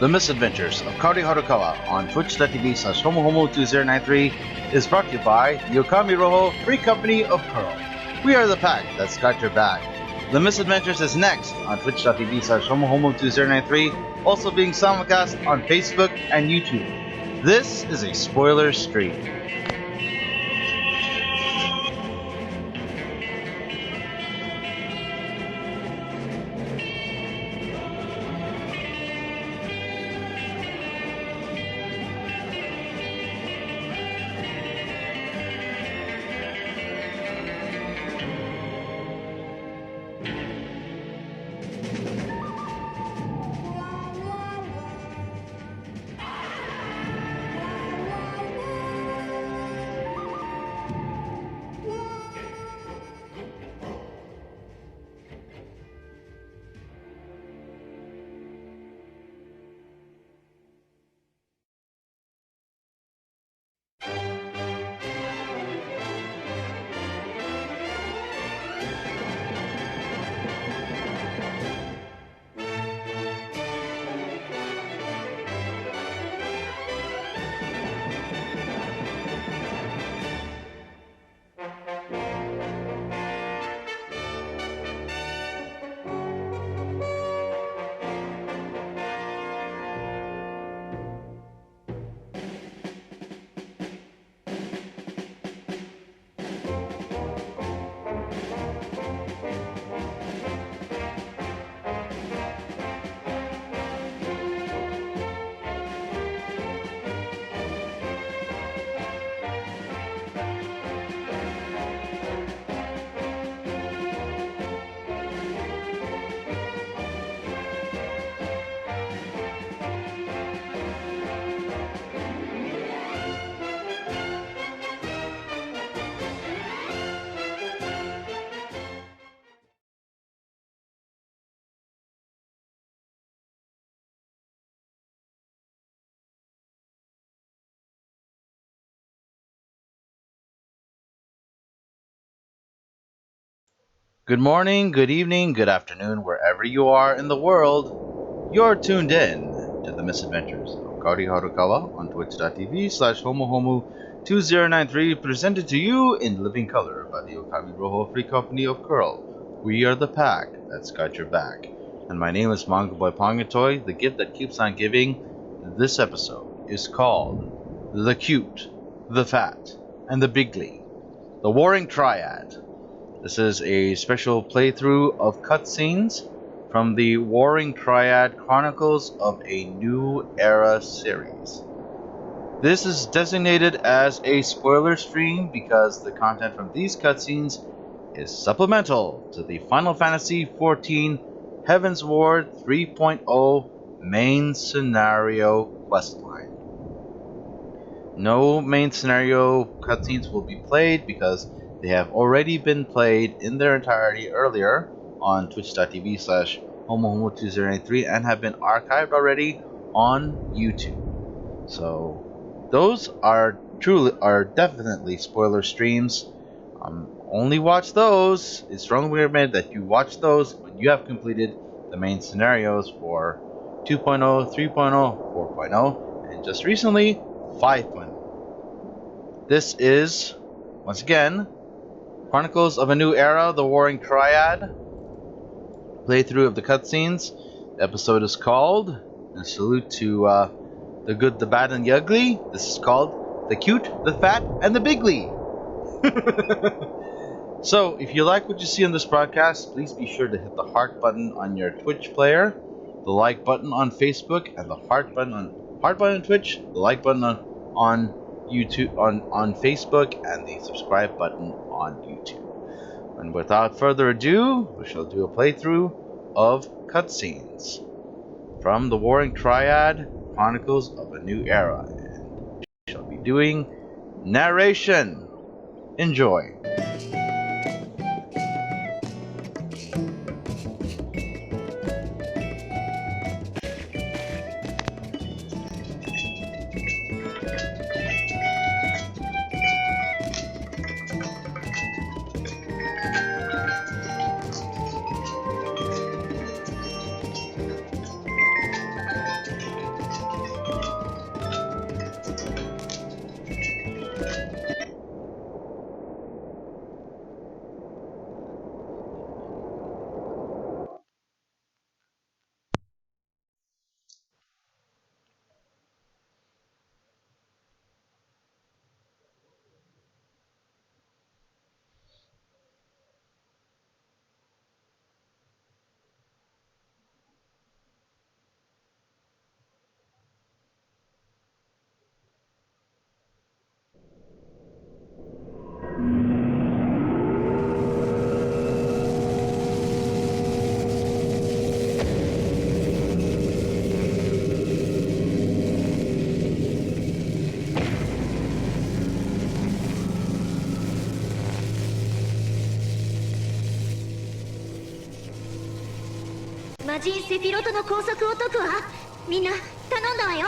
The Misadventures of Harukawa on twitch.tv/homohomo2093 is brought to you by the Okami Roho Free Company of Coeurl. We are the pack that's got your back. The Misadventures is next on twitch.tv/homohomo2093, also being simulcast on Facebook and YouTube. This is a spoiler stream. Good morning, good evening, good afternoon, wherever you are in the world. You're tuned in to the Misadventures of Harukawa on twitch.tv/homohomo2093, presented to you in living color by the Okami Roho Free Company of Coeurl. We are the pack that's got your back. And my name is Manga Boy Pongatoy, the gift that keeps on giving. This episode is called The Cute, the Fat, and the Bigly, the Warring Triad. This is a special playthrough of cutscenes from the Warring Triad Chronicles of a New Era series. This is designated as a spoiler stream because the content from these cutscenes is supplemental to the Final Fantasy XIV HEAVENSWARD 3.0 main scenario questline. No main scenario cutscenes will be played because they have already been played in their entirety earlier on twitch.tv/homohomo2093 and have been archived already on YouTube. So those are definitely spoiler streams. Only watch those. It's strongly recommended that you watch those when you have completed the main scenarios for 2.0, 3.0, 4.0, and just recently 5.0. This is, once again, Chronicles of a New Era, the Warring Triad. Playthrough of the cutscenes. The episode is called, and a salute to the good, the bad, and the ugly. This is called The Cute, the Fat, and the Bigly. So, if you like what you see on this broadcast, please be sure to hit the heart button on your Twitch player, the like button on Facebook, and the heart button on Twitch, the like button on YouTube, on Facebook, and the subscribe button on YouTube. And without further ado, we shall do a playthrough of cutscenes from the Warring Triad Chronicles of a New Era. And we shall be doing narration. Enjoy. 魔人セフィロトの工作を解くわ。みんな頼んだわよ。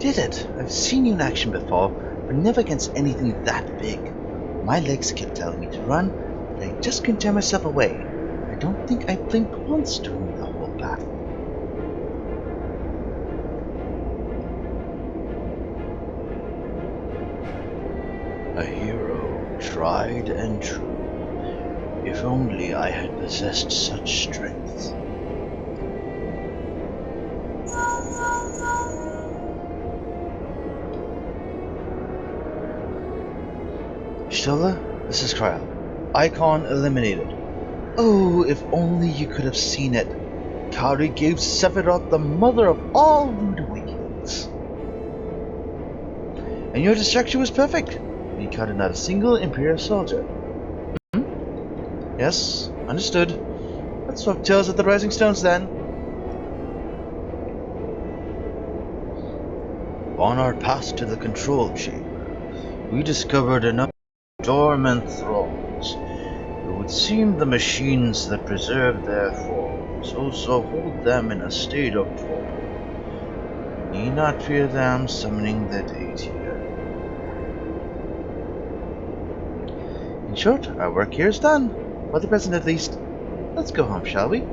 Did it! I've seen you in action before, but never against anything that big. My legs kept telling me to run, but I just couldn't tear myself away. I don't think I blinked once during the whole battle. A hero, tried and true. If only I had possessed such strength. Sheila, this is Coeurl. Icon eliminated. Oh, if only you could have seen it. Kahori gave Sephiroth the mother of all rude awakenings. And your distraction was perfect. You counted not a single Imperial soldier. Yes, understood. Let's swap tails at the Rising Stones then. On our path to the control chamber, we discovered another dormant thralls. It would seem the machines that preserve their forms also hold them in a state of toil. Need not fear them summoning their deity. In short, our work here is done. For the present at least. Let's go home, shall we?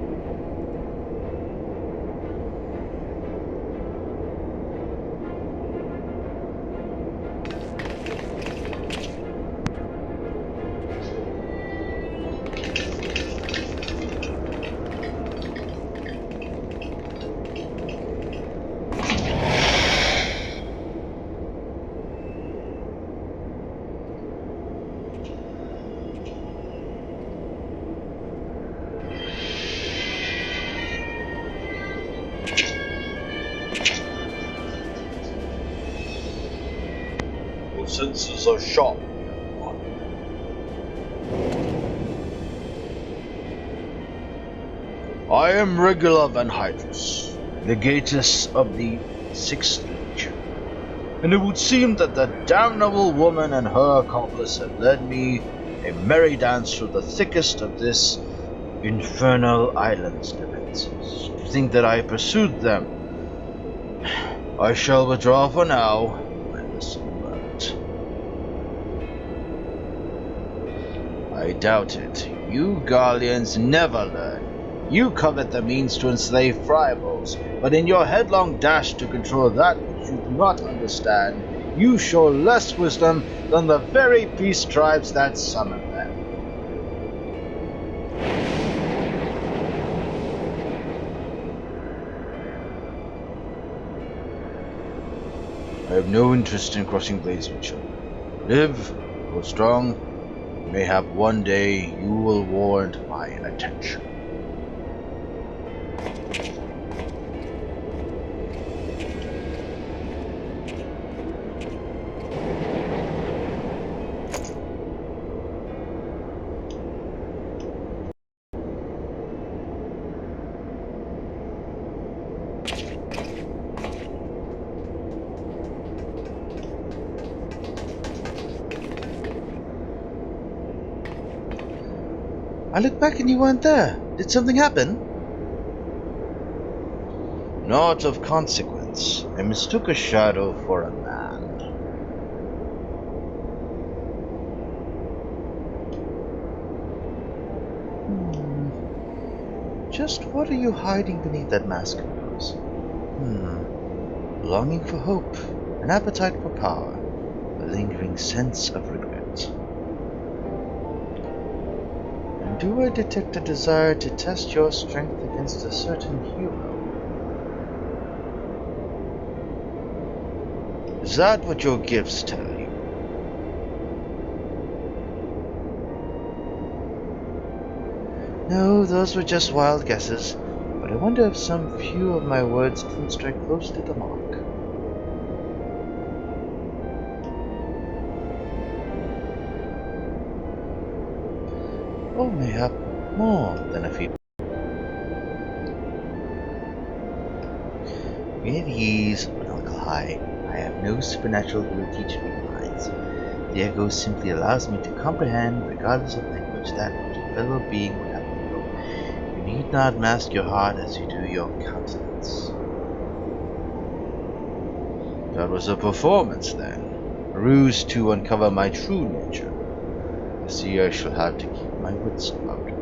Senses are sharp. I am Regular Van Hydrus, legatus of the Sixth Legion, and it would seem that the damnable woman and her accomplice have led me a merry dance through the thickest of this infernal island's defenses. To think that I pursued them. I shall withdraw for now. I doubt it. You Garleans never learn. You covet the means to enslave rivals, but in your headlong dash to control that which you do not understand, you show less wisdom than the very beast tribes that summon them. I have no interest in crossing blades with you. Live, grow strong, Mayhap one day you will warrant my attention. I look back and you weren't there. Did something happen? Not of consequence. I mistook a shadow for a man. Just what are you hiding beneath that mask of yours? Longing for hope, an appetite for power, a lingering sense of regret. And do I detect a desire to test your strength against a certain hero? Is that what your gifts tell you? No, those were just wild guesses, but I wonder if some few of my words didn't strike close to the mark. Or mayhap more than a few. Be at ease, Harukawa. I have no supernatural ability to read minds. The echo simply allows me to comprehend, regardless of language, that which a fellow being would have to know. You need not mask your heart as you do your countenance. That was a performance, then. A ruse to uncover my true nature. I see I shall have to keep my wits about me.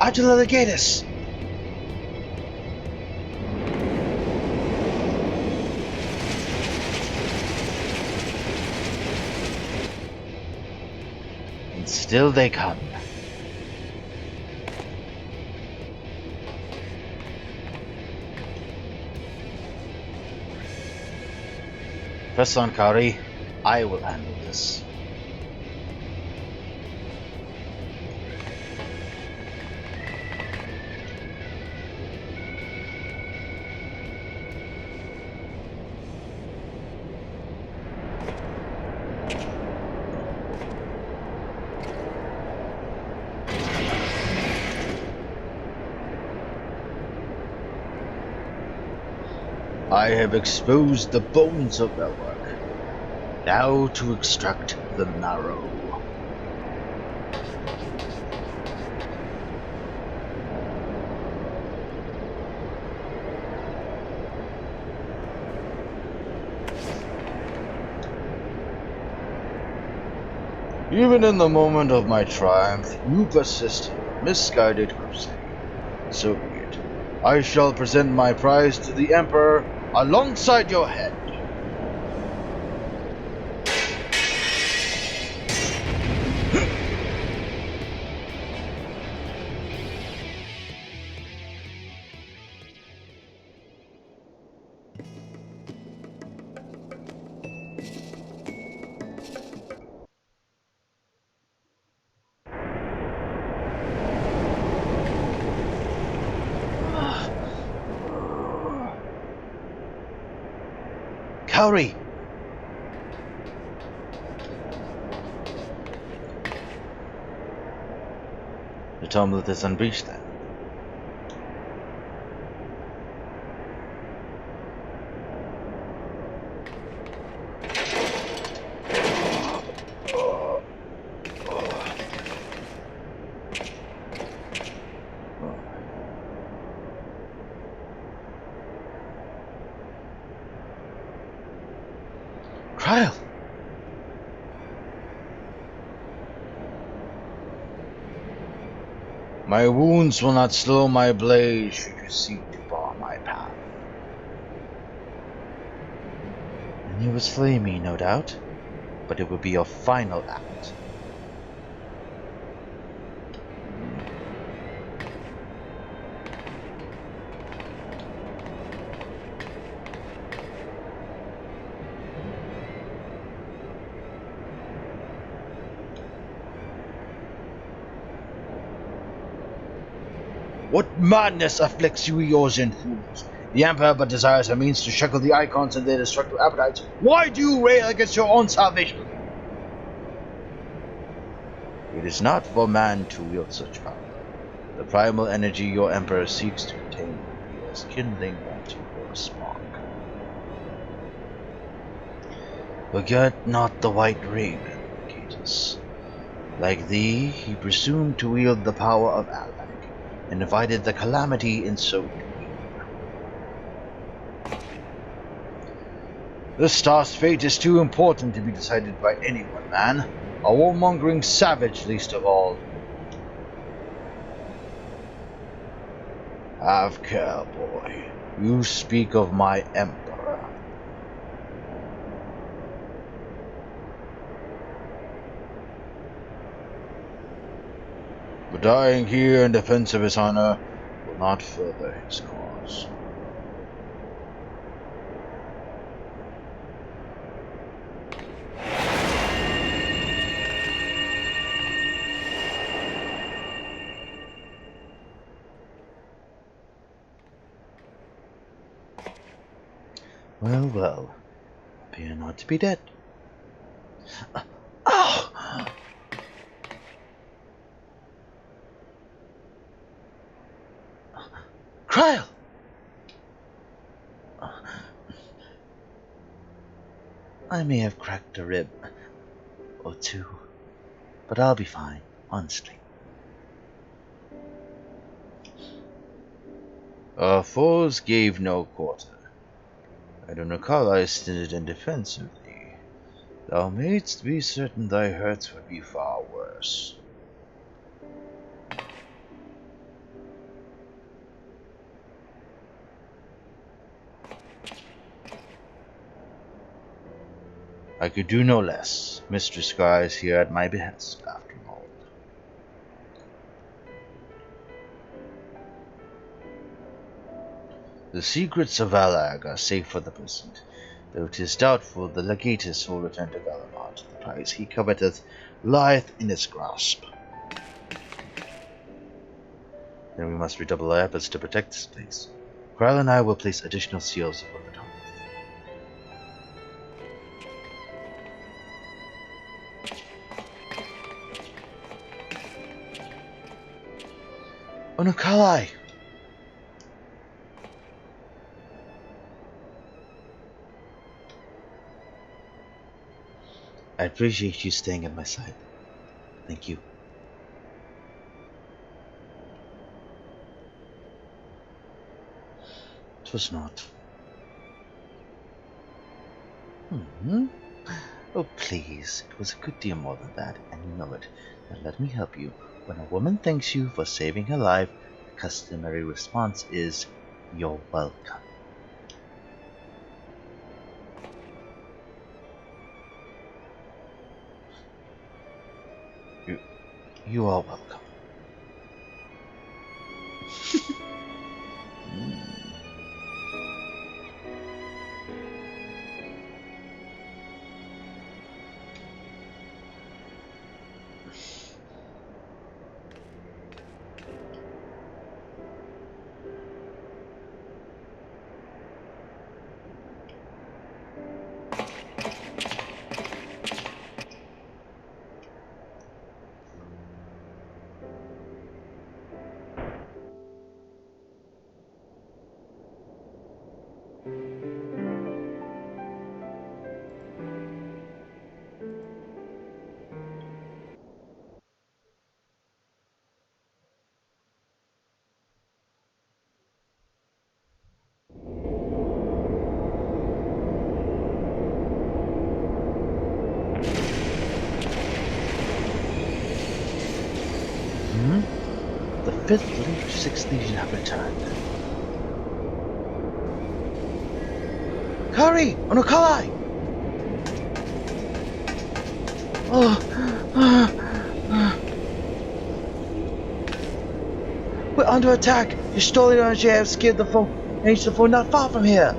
Agile Legatus! And still they come. Press on, Kahori. I will handle this. I have exposed the bones of their work. Now to extract the marrow. Even in the moment of my triumph, you persist in your misguided crusade. So be it. I shall present my prize to the Emperor alongside your head. Kahori! The Stormblood is unbreached then. Trial! My wounds will not slow my blade should you seek to bar my path. And you will slay me, no doubt, but it will be your final act. What madness afflicts you, Eosian fools? The Emperor but desires a means to shackle the Icons and their destructive appetites. Why do you rail against your own salvation? It is not for man to wield such power. The primal energy your Emperor seeks to contain will be as kindling water or a spark. Forget not the White Raven, Catus. Like thee, he presumed to wield the power of Alec, and invited the calamity in so doing. The star's fate is too important to be decided by any one man, a warmongering savage least of all. Have care, boy. You speak of my Emperor. But dying here in defense of his honor will not further his cause. Well, well, appear not to be dead. Ow! Coeurl! I may have cracked a rib or two, but I'll be fine, honestly. Our foes gave no quarter. Harukawa stood in defense of thee. Thou mayst be certain thy hurts would be far worse. I could do no less. Mistress Sky is here at my behest, after all. The secrets of Alag are safe for the present, though 'tis doubtful the legatus will return to Valamar. The prize he coveteth lieth in its grasp. Then we must redouble our efforts to protect this place. Coeurl and I will place additional seals above the top. Harukawa! I appreciate you staying at my side. Thank you. It was not. Oh, please. It was a good deal more than that, and you know it. Now let me help you. When a woman thanks you for saving her life, the customary response is, "You're welcome." You are welcome. 5th, 6th Legion have returned. Kahori! Harukawa! We're under attack! Your stolen energy have scared the foe. Reached the foe not far from here.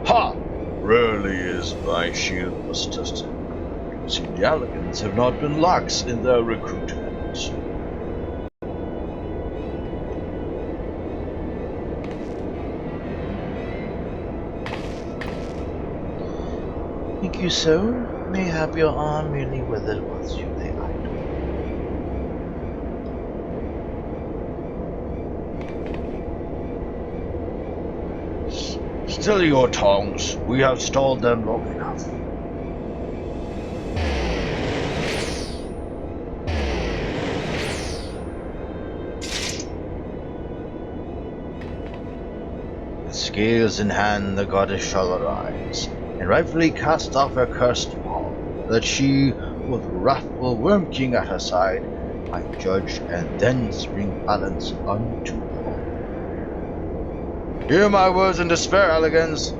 Ha! Rarely is my shield was tested. It seems the Alligans have not been lax in their recruitment. Think you so? Mayhap your arm merely withered whilst you lay idle. Still your tongues. We have stalled them long enough. With scales in hand, the goddess shall arise, and rightfully cast off her cursed paw, that she, with wrathful Worm King at her side, might judge and thence bring balance unto all. Hear my words in despair, Alligans.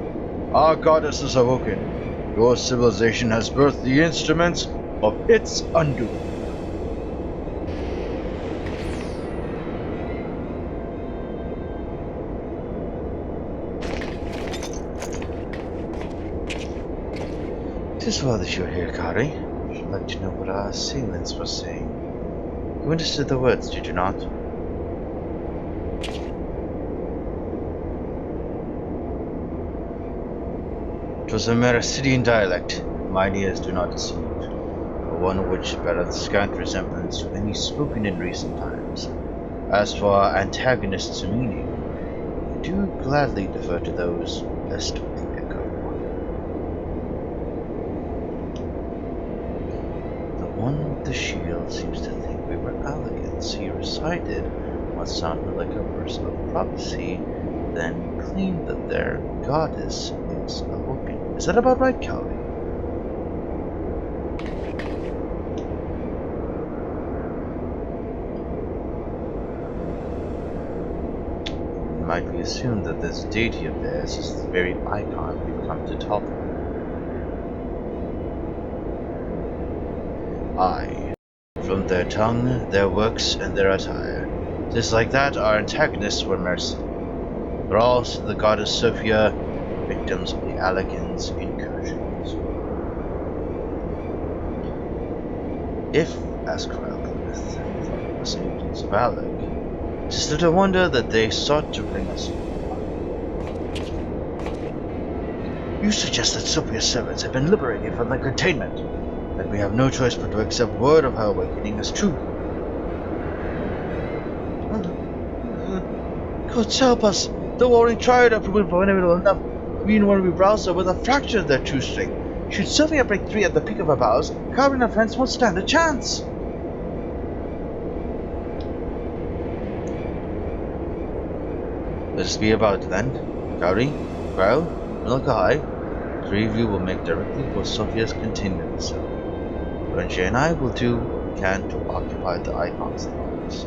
Our goddess is awoken. Your civilization has birthed the instruments of its undoing. Tis well that you're here, Kahori. I should like to know what our assailants were saying. You understood the words, did you not? It was a Mercidian dialect, mine ears do not deceive, but one which beareth scant resemblance to any spoken in recent times. As for our antagonists' meaning, I do gladly defer to those lest they echo. The one with the shield seems to think we were Alligans. He recited what sounded like a verse of prophecy, then claimed that their goddess is awoken. Is that about right, Kahori? It might be assumed that this deity of theirs is the very icon we've come to topple. Aye. From their tongue, their works, and their attire, 'tis like that our antagonists were mercy. Thralls to the goddess Sophia, victims of the Alligans' incursions. If, as Coeurl believeth, thought it was agents of Allig, 'tis little wonder that they sought to bring us here. You suggest that Sophia's servants have been liberated from their containment, that we have no choice but to accept word of her awakening as true. God help us! The warring Triad are proving formidable enough. Even when we rouse her with a fraction of their true strength, should Sophia break free at the peak of her powers, Kahori and her friends won't stand a chance. Let us be about it then. Kahori, Coeurl, Harukawa, 3 of you will make directly for Sophia's containment facility. Renji and I will do what we can to occupy the icon's thrones.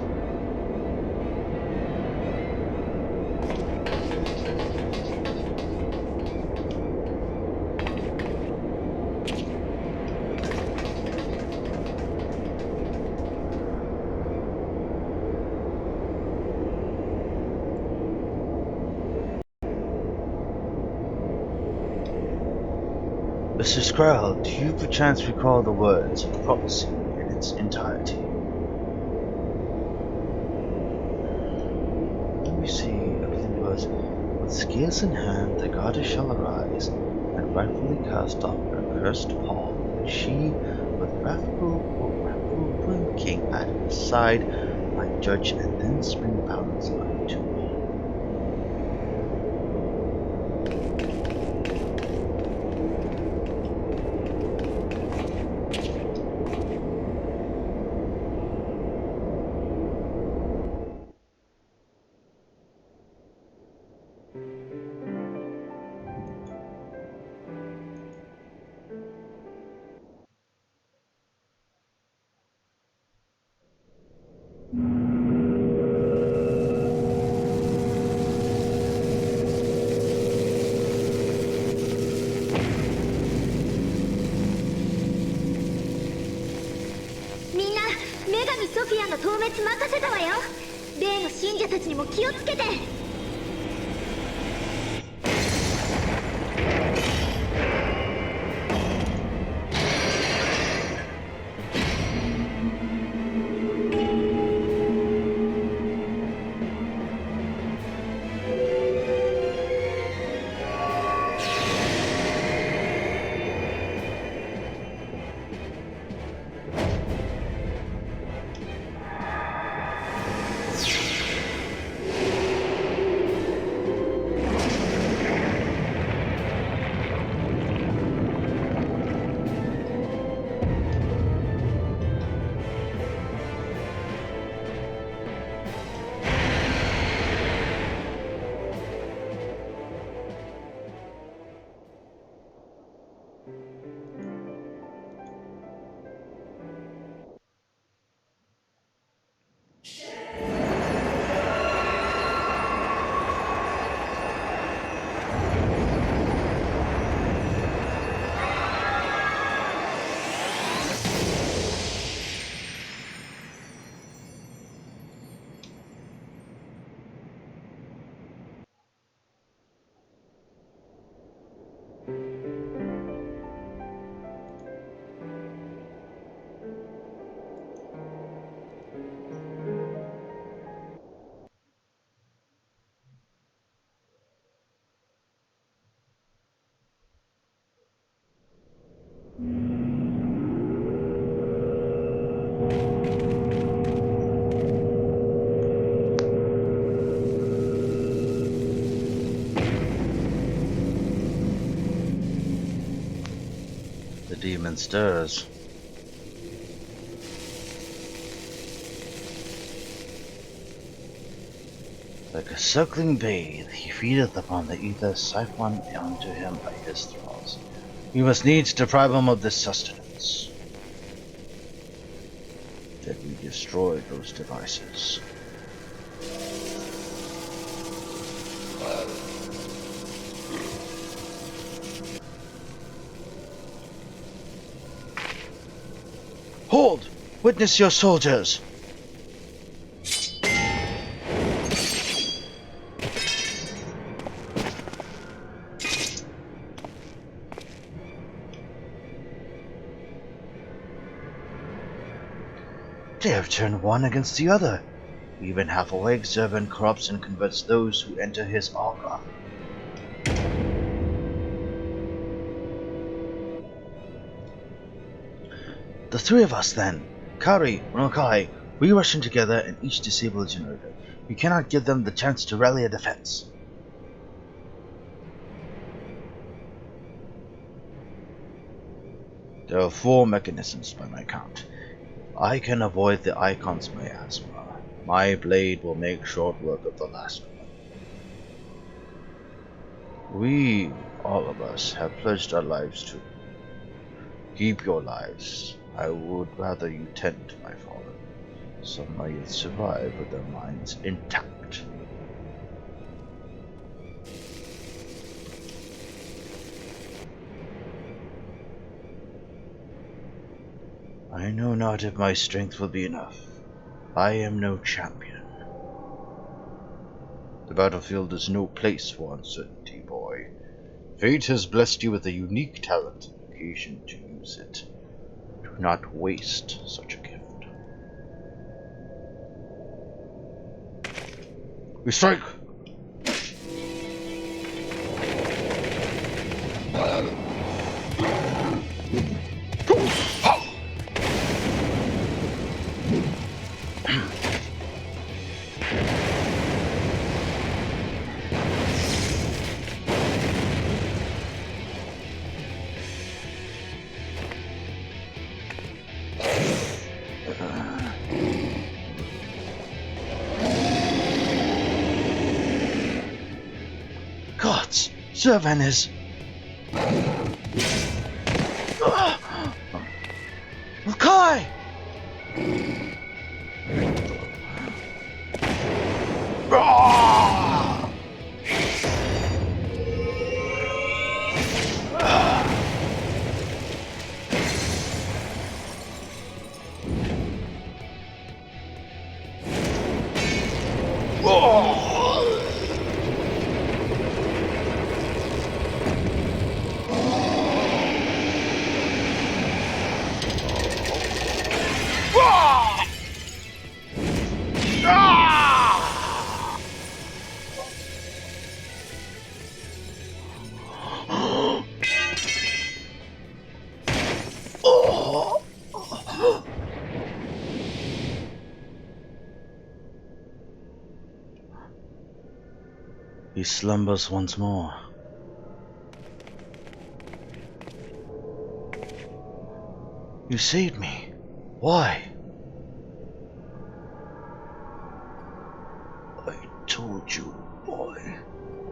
Mr. Squirrel, do you perchance recall the words of prophecy in its entirety? Let me see, I believe it was, with scales in hand the goddess shall arise, and rightfully cast off her cursed pall, that she, with wrathful Worm King at her side, might judge and then spring balance unto all. 女神ソフィアの討滅任せたわよ。例の信者たちにも気をつけて。The demon stirs. Like a suckling babe, he feedeth upon the ether siphoned unto him by his thralls. We must needs deprive him of this sustenance. That we destroy those devices. Hold! Witness your soldiers! They have turned one against the other. Even half-awake servant corrupts and converts those who enter his aura. The three of us then, Kahori, Harukawa, we rush in together and each disable a generator. We cannot give them the chance to rally a defense. There are 4 mechanisms by my count. I can avoid the icon's miasma. My blade will make short work of the last one. We, all of us, have pledged our lives to. Keep your lives. I would rather you tend to my fallen. Some may yet survive with their minds intact. I know not if my strength will be enough. I am no champion. The battlefield is no place for uncertainty, boy. Fate has blessed you with a unique talent and occasion to use it. Do not waste such a gift. We strike! Gods! Servan is... Kai! He slumbers once more. You saved me. Why? I told you, boy.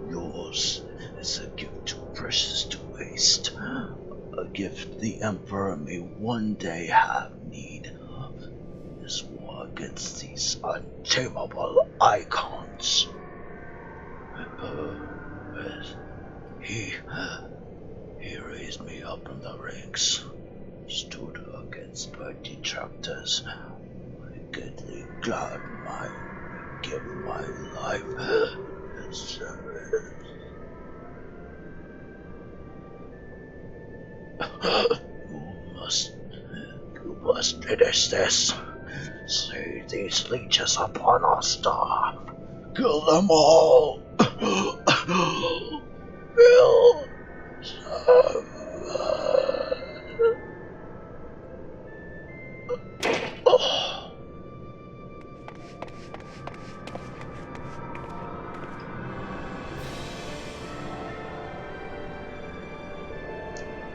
Yours is a gift too precious to waste. A gift the Emperor may one day have need of. This war against these untamable icons. He raised me up from the ranks, stood against my detractors, wickedly glad give my life in service. You must finish this. Save these leeches upon our star. Kill them all. Kill them.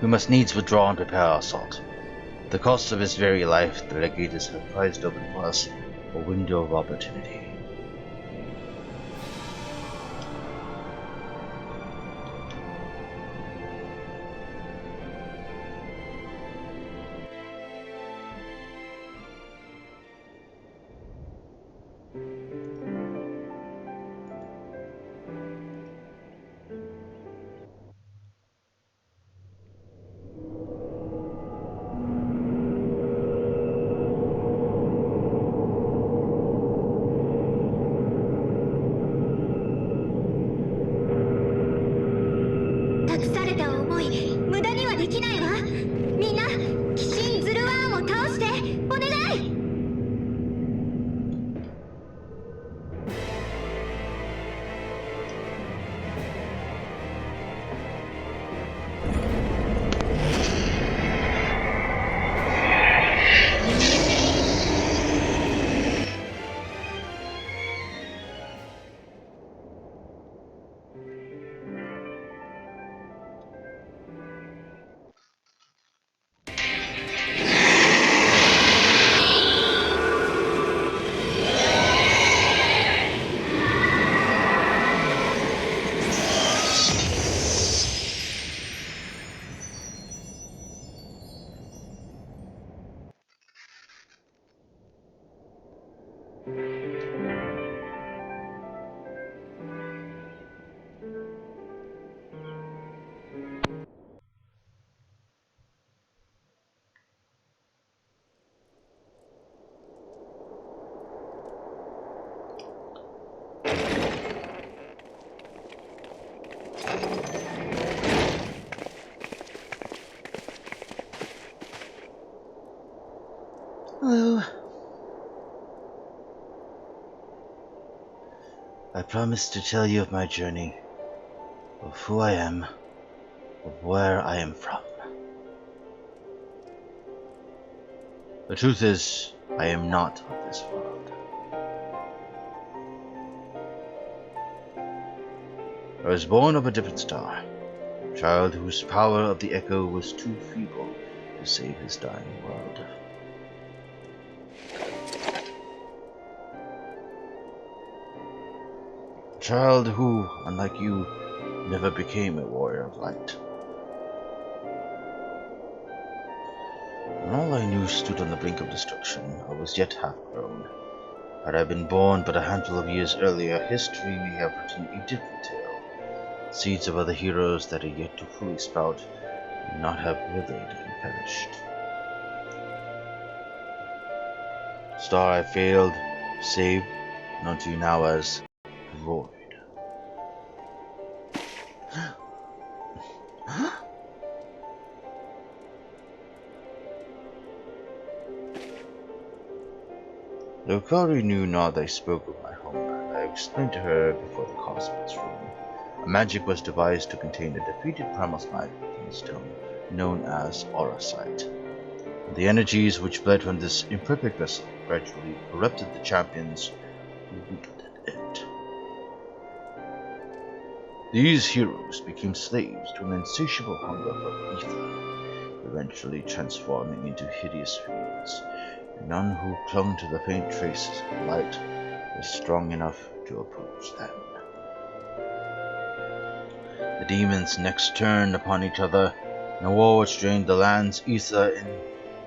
We must needs withdraw and prepare our assault. At the cost of his very life, the legators have prized open for us a window of opportunity. Hello. I promised to tell you of my journey, of who I am, of where I am from. The truth is, I am not of this world. I was born of a different star, a child whose power of the echo was too feeble to save his dying world. A child who, unlike you, never became a warrior of light. When all I knew stood on the brink of destruction, I was yet half-grown. Had I been born but a handful of years earlier, history may have written a different tale. Seeds of other heroes that are yet to fully sprout may not have withered and perished. Star I failed, saved, and unto you now as the void. Though Kahori knew not I spoke of my homeland, I explained to her before the cosmos room. A magic was devised to contain a defeated primal smite within the stone, known as Aurasite. The energies which bled from this imperfect vessel gradually corrupted the champions who wielded it. These heroes became slaves to an insatiable hunger for ether, eventually transforming into hideous fiends, and none who clung to the faint traces of light was strong enough to oppose them. The demons next turned upon each other in a war which drained the land's ether in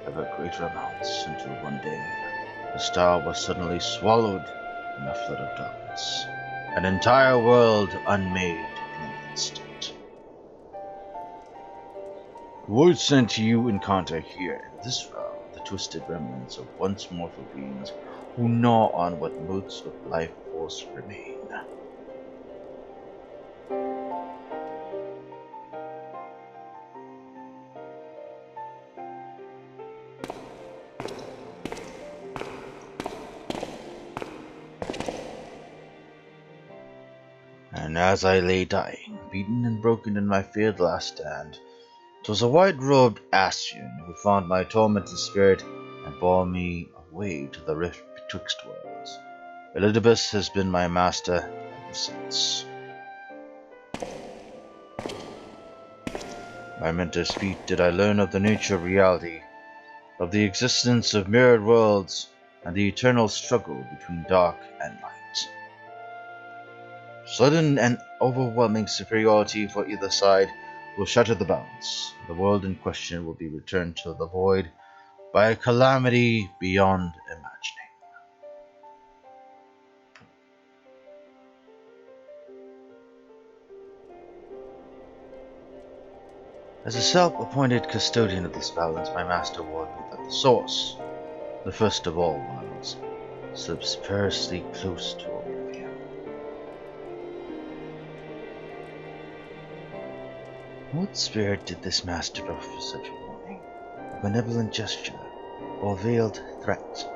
ever greater amounts, until one day the star was suddenly swallowed in a flood of darkness, an entire world unmade in an instant. The words sent to you encounter here in this realm the twisted remnants of once mortal beings who gnaw on what motes of life force remain. And as I lay dying, beaten and broken in my feared last stand, 'twas a white-robed Ascian who found my tormented spirit and bore me away to the rift betwixt worlds. Elidibus has been my master ever since. By mentor's feet did I learn of the nature of reality, of the existence of mirrored worlds, and the eternal struggle between dark and light. Sudden and overwhelming superiority for either side will shatter the balance. The world in question will be returned to the void by a calamity beyond imagining. As a self-appointed custodian of this balance, my master warned me that the source, the first of all worlds, slips perilously close to oblivion. What spirit did this master offer such a warning? A benevolent gesture, or veiled threat?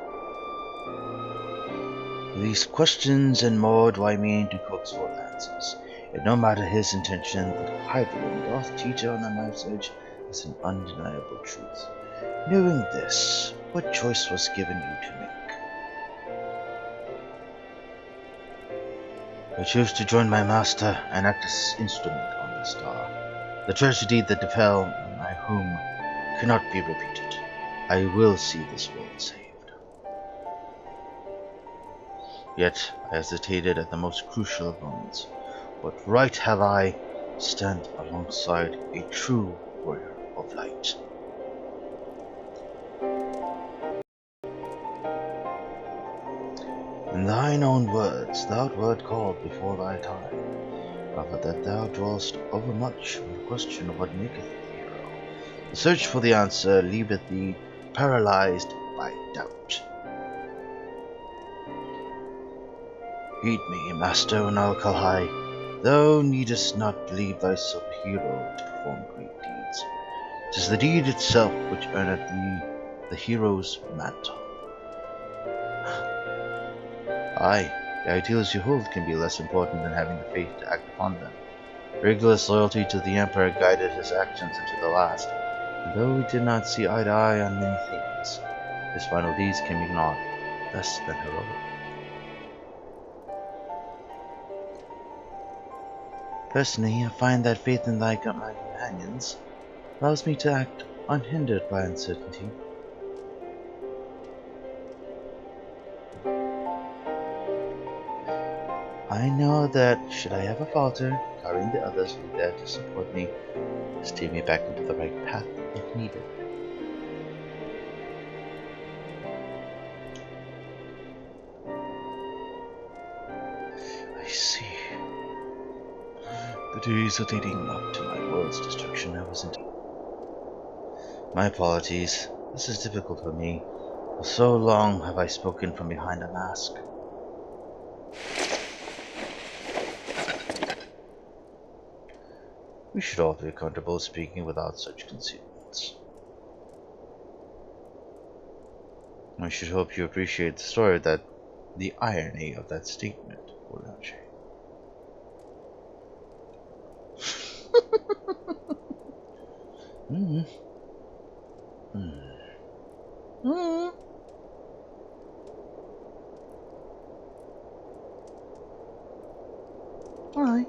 These questions and more do I mean to coax forth answers, yet no matter his intention, that Hyperlin doth teeter on the knife's edge is an undeniable truth. Knowing this, what choice was given you to make? I chose to join my master and act as instrument on the star. The tragedy that befell my home cannot be repeated. I will see this world saved. Yet I hesitated at the most crucial of moments. What right have I to stand alongside a true warrior of light? In thine own words, thou wert called before thy time, rather that thou dwellest overmuch on the question of what maketh the hero. The search for the answer leaveth thee paralyzed by doubt. Heed me, Master Unalkalhai. Thou needest not believe thyself a hero to perform great deeds. 'Tis the deed itself which earneth thee the hero's mantle. Aye, the ideals you hold can be less important than having the faith to act upon them. Rigorous loyalty to the Emperor guided his actions into the last, and though we did not see eye to eye on many things, his final deeds can be not less than heroic. Personally, I find that faith in my companions allows me to act unhindered by uncertainty. I know that, should I ever falter, Kahori and the others will be there to support me, to steer me back into the right path if needed. I see. The days leading up to my world's destruction I was into. My apologies. This is difficult for me. For so long have I spoken from behind a mask. We should all feel comfortable speaking without such concealments. I should hope you appreciate the irony of that statement, Orange. Aye.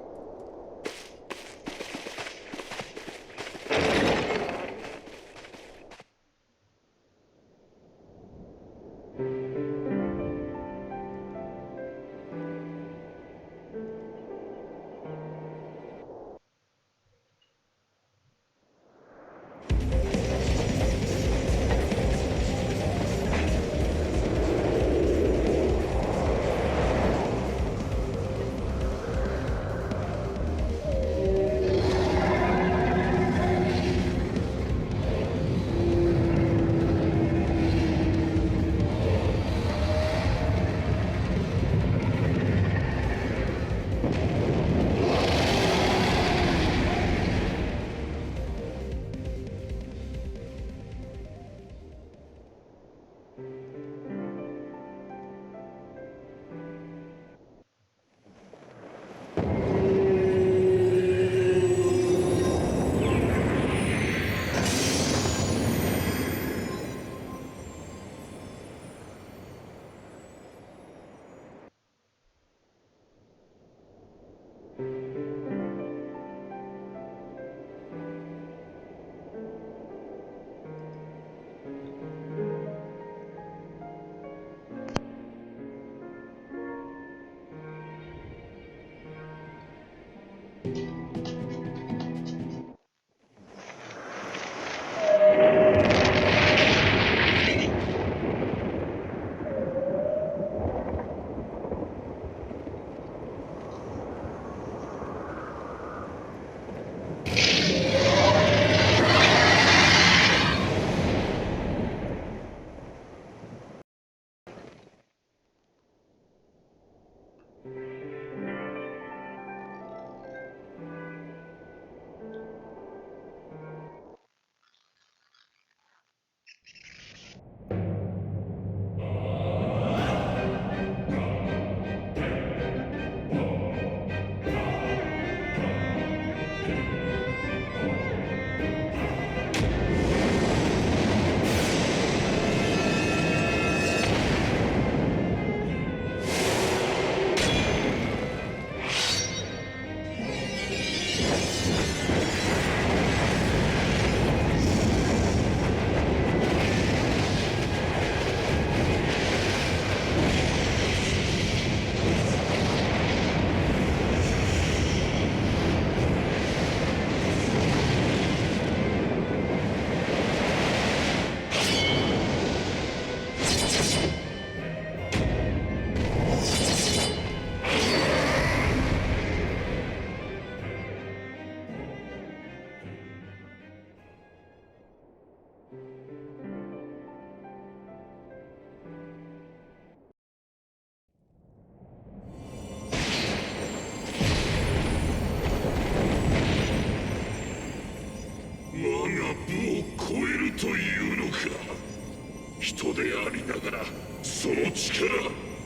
人でありながらその力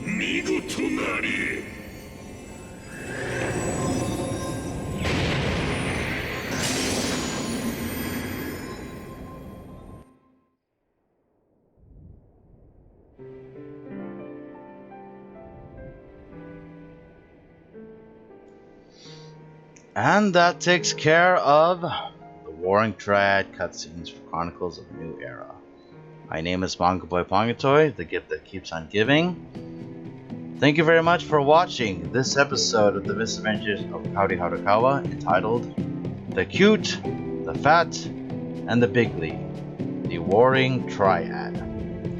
見事なり。And that takes care of the Warring Triad cutscenes for Chronicles of a New Era. My name is Manga Boy Pongatoy, the gift that keeps on giving. Thank you very much for watching this episode of the Misadventures of Kahori Harukawa entitled The Cute, the Fat, and the Big League, the Warring Triad.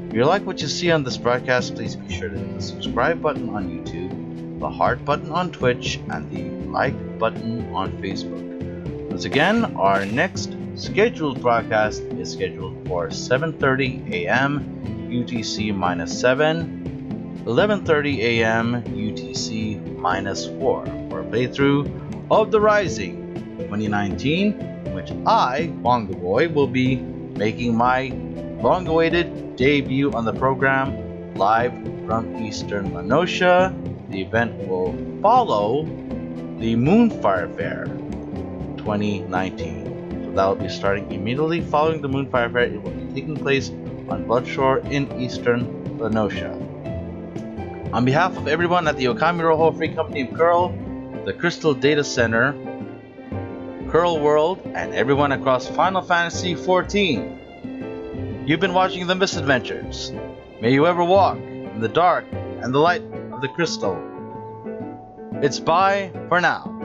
If you like what you see on this broadcast, please be sure to hit the subscribe button on YouTube, the heart button on Twitch, and the like button on Facebook. Once again, our next scheduled broadcast is scheduled for 7:30 a.m. UTC-7, 11:30 a.m. UTC-4 for a playthrough of The Rising 2019, in which I, Manga Boy, will be making my long-awaited debut on the program live from Eastern Lenosha. The event will follow the Moonfire Fair 2019. So that will be starting immediately following the Moonfire Fair. It will be taking place on Bloodshore in Eastern Lenosha. On behalf of everyone at the Okami Roho Free Company of Coeurl, the Crystal Data Center, Coeurl World, and everyone across Final Fantasy XIV, you've been watching The Misadventures. May you ever walk in the dark and the light of the crystal. It's bye for now.